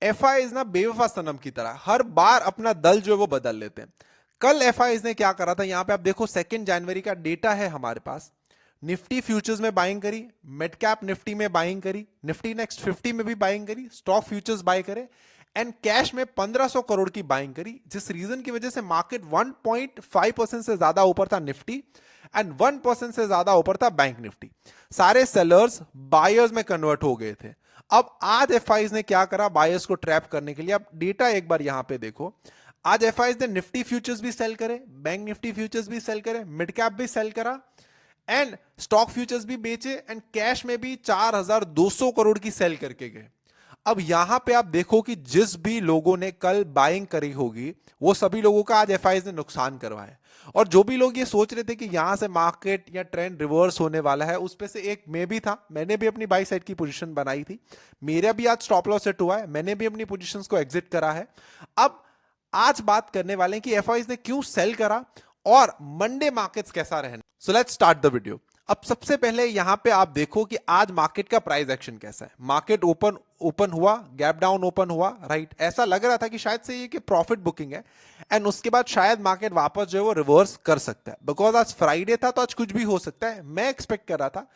FIIs ना बेवफा सनम की तरह हर बार अपना दल जो है वो बदल लेते हैं। कल एफआईज ने क्या करा था, यहां पे आप देखो 2 जनवरी का डेटा है हमारे पास। निफ्टी फ्यूचर्स में बाइंग करी, मिड कैप निफ्टी में बाइंग करी, निफ्टी नेक्स्ट 50 में भी बाइंग करी, स्टॉक फ्यूचर्स बाय करे एंड कैश में 1500 करोड़ की बाइंग करी, जिस रीजन की वजह से मार्केट 1.5% से ज्यादा ऊपर था निफ्टी एंड 1% से ज्यादा ऊपर था बैंक निफ्टी। सारे सेलर्स बायर्स में कन्वर्ट हो गए थे। अब आज एफआईज ने क्या करा बायर्स को ट्रैप करने के लिए, अब डेटा एक बार यहां पे देखो। आज एफआईज ने निफ्टी फ्यूचर्स भी सेल करे, बैंक निफ्टी फ्यूचर्स भी सेल करे, मिड कैप भी सेल करा एंड स्टॉक फ्यूचर्स भी बेचे एंड कैश में भी 4200 करोड़ की सेल करके गए। अब यहां पे आप देखो कि जिस भी लोगों ने कल बाइंग करी होगी वो सभी लोगों का आज एफआईज ने नुकसान करवाया। और जो भी लोग ये सोच रहे थे कि यहां से मार्केट या ट्रेंड रिवर्स होने वाला है, उस पे से एक मैं भी था, मैंने भी अपनी बाई साइड की पोजीशन बनाई थी। मेरा भी आज स्टॉप लॉस सेट हुआ है, मैंने भी अपनी पोजीशंस को एग्जिट करा है। अब आज बात करने वाले हैं कि एफआईज ने क्यों सेल करा और मंडे मार्केट्स कैसा रहना। So let's start the video. अब सबसे पहले यहां पे आप देखो कि आज मार्केट का प्राइस एक्शन कैसा है। मार्केट ओपन ओपन हुआ, गैप डाउन ओपन हुआ, राइट। ऐसा लग रहा था कि शायद से ये कि प्रॉफिट बुकिंग है एंड उसके बाद शायद मार्केट वापस जो है वो रिवर्स कर सकता है, बिकॉज आज फ्राइडे था तो आज कुछ भी हो सकता है। मैं एक्सपेक्ट कर रहा था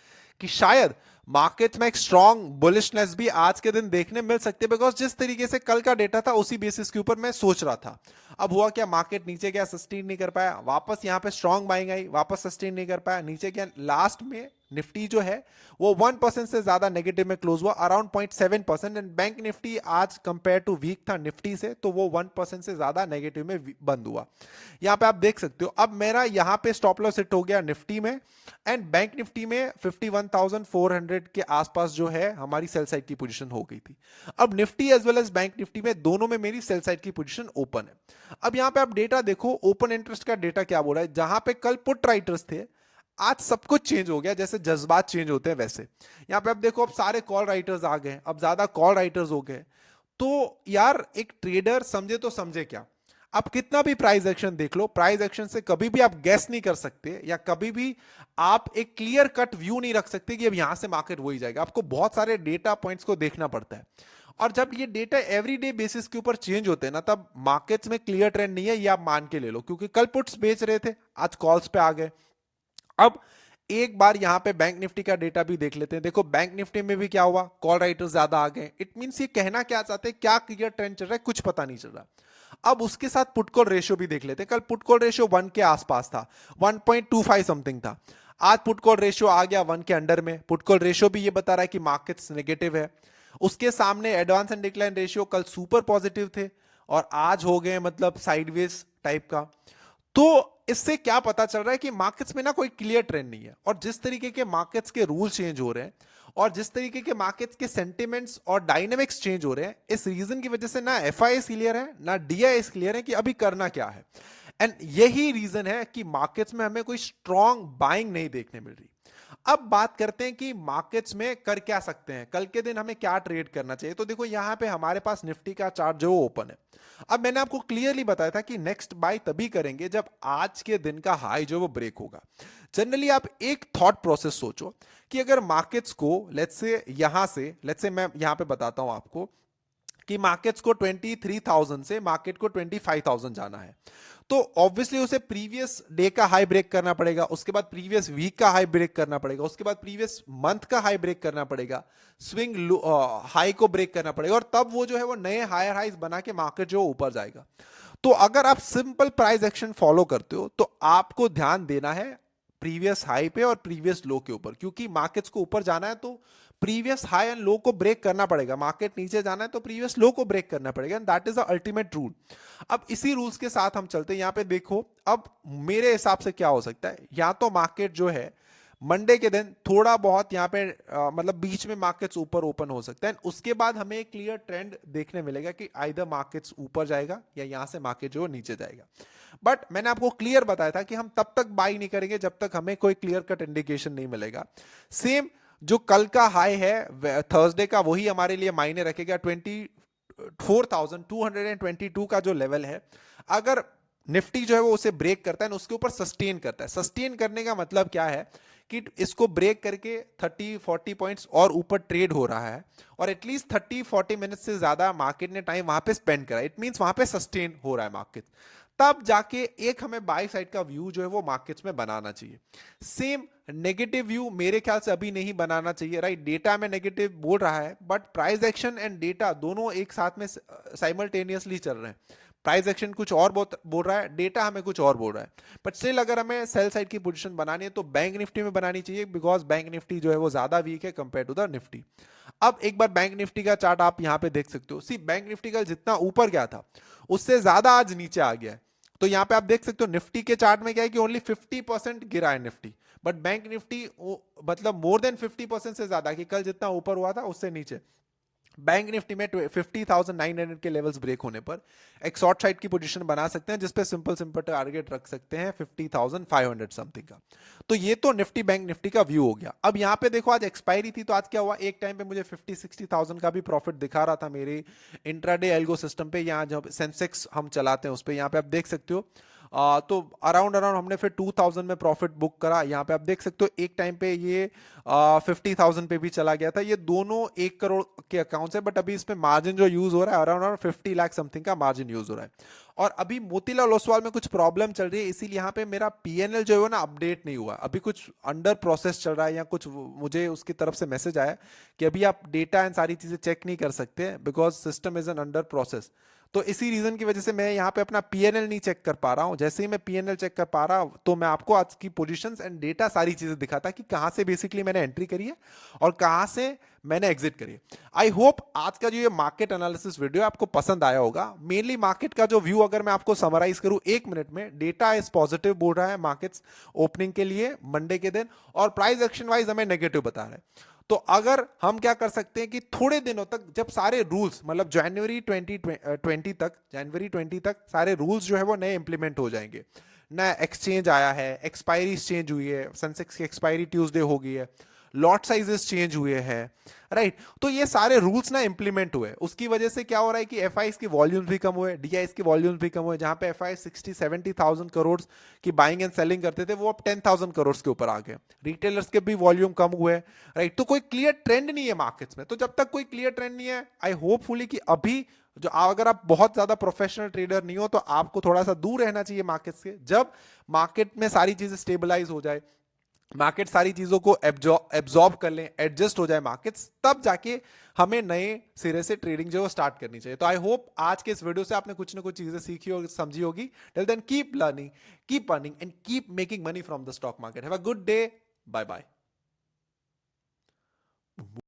कि शायद मार्केट में एक स्ट्रॉन्ग बुलिशनेस भी आज के दिन देखने मिल सकती है, बिकॉज जिस तरीके से कल का डेटा था उसी बेसिस के ऊपर मैं सोच रहा था। अब हुआ क्या, मार्केट नीचे गया, सस्टेन नहीं कर पाया, वापस यहां पे स्ट्रॉन्ग बाइंग आई, वापस सस्टेन नहीं कर पाया, नीचे गया। लास्ट में निफ्टी जो है वो 1% से ज्यादा नेगेटिव में क्लोज हुआ, अराउंड 0.7%। एंड बैंक निफ्टी आज कंपेयर टू वीक था निफ्टी से, तो वो 1% से ज्यादा नेगेटिव में बंद हुआ। यहां पे आप देख सकते हो। अब मेरा यहां पे स्टॉप लॉस हिट हो गया निफ्टी में एंड बैंक निफ्टी में 51,400 के आसपास जो है हमारी सेल साइड की पोजीशन हो गई थी। अब Nifty as well as Bank Nifty में दोनों में मेरी सेल साइड की पोजीशन ओपन है। अब यहां पे आप डेटा देखो, ओपन इंटरेस्ट का डेटा क्या बोल रहा है। जहां पे कल पुट राइटर्स थे, आज सब कुछ चेंज हो गया, जैसे जज्बात चेंज होते हैं वैसे। यहां पे आप देखो, अब सारे कॉल राइटर्स आ गए, अब ज्यादा कॉल राइटर्स हो गए। तो यार एक ट्रेडर समझे तो समझे क्या, आप कितना भी प्राइस एक्शन देख लो, प्राइस एक्शन से कभी भी आप गैस नहीं कर सकते या कभी भी आप एक क्लियर कट व्यू नहीं रख सकते कि अब यहां से मार्केट हो ही जाएगा। आपको बहुत सारे डेटा पॉइंट्स को देखना पड़ता है और जब ये डेटा एवरीडे बेसिस के ऊपर चेंज होते हैं ना, तब मार्केट्स में क्लियर ट्रेंड नहीं है, ये आप मान के ले लो। क्योंकि कल पुट्स बेच रहे थे, आज कॉल्स पे आ गए। अब एक बार यहां पे बैंक निफ्टी का डेटा भी देख लेते हैं। देखो बैंक निफ्टी में भी क्या हुआ, कॉल राइटर्स ज्यादा आ गए। इट मींस ये कहना क्या चाहते हैं, क्या क्लियर ट्रेंड चल रहा है, कुछ पता नहीं चल रहा। अब उसके साथ पुट कॉल रेशियो भी देख लेते हैं। कल पुट कॉल रेशियो 1 के आसपास था, 1.25 समथिंग था। आज पुट कॉल रेशियो आ गया 1 के अंडर में। पुट कॉल रेशियो भी ये बता रहा है कि मार्केट्स नेगेटिव है। उसके सामने एडवांस एंड डिक्लाइन रेशियो कल सुपर पॉजिटिव थे और आज हो गए मतलब साइडवेज टाइप का। तो इससे क्या पता चल रहा है कि मार्केट्स में ना कोई क्लियर ट्रेंड नहीं है। और जिस तरीके के मार्केट्स के रूल चेंज हो रहे हैं और जिस तरीके के मार्केट्स के सेंटिमेंट्स और डायनेमिक्स चेंज हो रहे हैं, इस रीजन की वजह से ना एफआईएस क्लियर है ना डीआईएस क्लियर है कि अभी करना क्या है। एंड यही रीजन है कि मार्केट्स में हमें कोई स्ट्रॉन्ग बाइंग नहीं देखने मिल रही। अब बात करते हैं कि मार्केट्स में कर क्या सकते हैं, कल के दिन हमें क्या ट्रेड करना चाहिए। तो देखो यहां पे हमारे पास निफ्टी का चार्ट जो ओपन है। अब मैंने आपको क्लियरली बताया था कि नेक्स्ट बाय तभी करेंगे जब आज के दिन का हाई जो वो ब्रेक होगा। जनरली आप एक थॉट प्रोसेस सोचो कि अगर मार्केट्स को लेट्स से मैं यहां पे बताता हूं आपको कि मार्केट्स को 23,000 से मार्केट को 25,000 जाना है, तो ऑब्वियसली उसे प्रीवियस डे का हाई ब्रेक करना पड़ेगा, उसके बाद प्रीवियस वीक का हाई ब्रेक करना पड़ेगा, उसके बाद प्रीवियस मंथ का हाई ब्रेक करना पड़ेगा, स्विंग हाई को ब्रेक करना पड़ेगा और तब वो जो है वो नए हायर हाइज बना के मार्केट जो ऊपर जाएगा। तो अगर आप सिंपल प्राइस एक्शन फॉलो करते हो तो आपको ध्यान देना है प्रीवियस हाई पे और प्रीवियस लो के ऊपर, क्योंकि मार्केट्स को ऊपर जाना है तो प्रीवियस हाई एंड लो को ब्रेक करना पड़ेगा। मार्केट नीचे जाना है तो प्रीवियस लो को ब्रेक करना पड़ेगा and that is the ultimate rule. अब इसी रूल्स के साथ हम चलते हैं। यहां पे देखो, अब मेरे हिसाब से क्या हो सकता है, या तो मार्केट जो है मंडे के दिन थोड़ा बहुत यहां पे मतलब बीच में मार्केट्स ऊपर ओपन हो सकता है, उसके बाद हमें एक क्लियर ट्रेंड देखने मिलेगा कि आइदर मार्केट्स ऊपर जाएगा या यहां से मार्केट जो नीचे जाएगा। बट मैंने आपको क्लियर बताया था कि हम तब तक बाई नहीं करेंगे जब तक हमें कोई क्लियर कट इंडिकेशन नहीं मिलेगा। सेम जो कल का हाई है थर्सडे का, वही हमारे लिए मायने रखेगा। 24,222 का जो लेवल है, अगर निफ्टी जो है वो उसे ब्रेक करता है ना, उसके ऊपर सस्टेन करता है। सस्टेन करने का मतलब क्या है कि इसको ब्रेक करके 30-40 पॉइंट्स और ऊपर ट्रेड हो रहा है और एटलीस्ट 30-40 मिनट से ज्यादा मार्केट ने टाइम वहां पे स्पेंड करा, इट मींस वहां पे सस्टेन हो रहा है मार्केट, तब जाके एक हमें बाय साइड का व्यू जो है वो मार्केट्स में बनाना चाहिए। सेम नेगेटिव व्यू मेरे ख्याल से अभी नहीं बनाना चाहिए, राइट। डेटा में नेगेटिव बोल रहा है but price action and data दोनों एक साथ में साइमल्टेनियसली चल रहे हैं। प्राइस एक्शन कुछ और बोल रहा है, डेटा हमें कुछ और बोल रहा है, बट स्टिल अगर हमें सेल साइड की पोजीशन बनानी है तो बैंक निफ्टी में बनानी चाहिए, बिकॉज बैंक निफ्टी जो है वो ज्यादा वीक है कंपेयर टू द निफ्टी। अब एक बार बैंक निफ्टी का चार्ट आप यहां पे देख सकते हो, सी बैंक निफ्टी का जितना ऊपर गया था उससे ज्यादा आज नीचे आ गया है। तो यहां पे आप देख सकते हो निफ्टी के चार्ट में क्या है कि ओनली 50% गिरा है निफ्टी, बट बैंक निफ्टी मतलब मोर देन 50% से ज्यादा, कि कल जितना ऊपर हुआ था उससे नीचे। बैंक निफ्टी में 50,900 के लेवल्स ब्रेक होने पर एक शॉर्ट साइड की पोजीशन बना सकते हैं, जिसपे सिंपल सिंपल टारगेट रख सकते हैं 50,500 समथिंग का। तो ये तो निफ्टी बैंक निफ्टी का व्यू हो गया। अब यहाँ पे देखो आज एक्सपायरी थी, तो आज क्या हुआ, एक टाइम पे मुझे 50-60,000 का भी प्रॉफिट दिखा रहा था मेरे इंट्राडे एल्गो सिस्टम पे। यहाँ जब सेंसेक्स हम चलाते हैं उस पर, यहाँ पे आप देख सकते हो तो अराउंड हमने फिर 2000 में प्रॉफिट बुक करा। यहाँ पे आप देख सकते हो एक टाइम पे ये 50,000 पे भी चला गया था। ये दोनों 1 करोड़ के अकाउंट्स है, बट अभी इसमें मार्जिन जो यूज हो रहा है अराउंड 50 लाख समथिंग का मार्जिन यूज हो रहा है। और अभी मोतीलाल ओसवाल में कुछ प्रॉब्लम चल रही है, इसीलिए यहाँ पे मेरा पीएनएल जो है ना अपडेट नहीं हुआ, अभी कुछ अंडर प्रोसेस चल रहा है, या कुछ मुझे उसकी तरफ से मैसेज आया कि अभी आप डेटा एंड सारी चीजें चेक नहीं कर सकते because system is an under process. तो इसी रीजन की वजह से मैं यहाँ पे अपना पीएनएल नहीं चेक कर पा रहा हूँ। जैसे ही मैं पीएनएल चेक कर पा रहा हूँ तो मैं आपको आज की पोजीशंस एंड डेटा सारी चीजें दिखाता कि कहां से बेसिकली मैंने एंट्री करी है और कहां से मैंने एग्जिट करी है। आई होप आज का जो ये मार्केट एनालिसिस वीडियो आपको पसंद आया होगा। मेनली मार्केट का जो व्यू अगर मैं आपको समराइज करूं 1 मिनट में, डेटा इज पॉजिटिव बोल रहा है मार्केट्स ओपनिंग के लिए मंडे के दिन, और प्राइस एक्शन वाइज हमें नेगेटिव बता रहा है। तो अगर हम क्या कर सकते हैं कि थोड़े दिनों तक जब सारे रूल्स मतलब जनवरी 20 तक सारे रूल्स जो है वो नए इंप्लीमेंट हो जाएंगे। नया एक्सचेंज आया है, एक्सपायरी चेंज हुई है, सेंसेक्स की एक्सपायरी ट्यूसडे हो गई है, लॉट साइजेस चेंज हुए हैं, राइट। तो ये सारे रूल्स ना इंप्लीमेंट हुए, उसकी वजह से क्या हो रहा है कि एफआईज की वॉल्यूम्स भी कम हुए, डीआईज की वॉल्यूम्स भी कम हुए। जहां पे एफआई 60-70,000 करोड़ की बाइंग एंड सेलिंग करते थे वो अब 10,000 करोड़ के ऊपर आ गए। रिटेलर्स के भी वॉल्यूम कम हुए, राइट। तो कोई क्लियर ट्रेंड नहीं है मार्केट्स में। तो जब तक कोई क्लियर ट्रेंड नहीं है, आई होपफुली कि अभी जो अगर आप बहुत ज्यादा प्रोफेशनल ट्रेडर नहीं हो तो आपको थोड़ा सा दूर रहना चाहिए मार्केट से। जब मार्केट में सारी चीजें स्टेबलाइज हो जाए, मार्केट सारी चीजों को एब्जॉर्ब कर लें, एडजस्ट हो जाए मार्केट्स, तब जाके हमें नए सिरे से ट्रेडिंग जो है स्टार्ट करनी चाहिए। तो आई होप आज के इस वीडियो से आपने कुछ ना कुछ चीजें सीखी होगी, समझी होगी। Till then keep learning, keep earning and keep making money from the stock market. Have a good day, bye bye.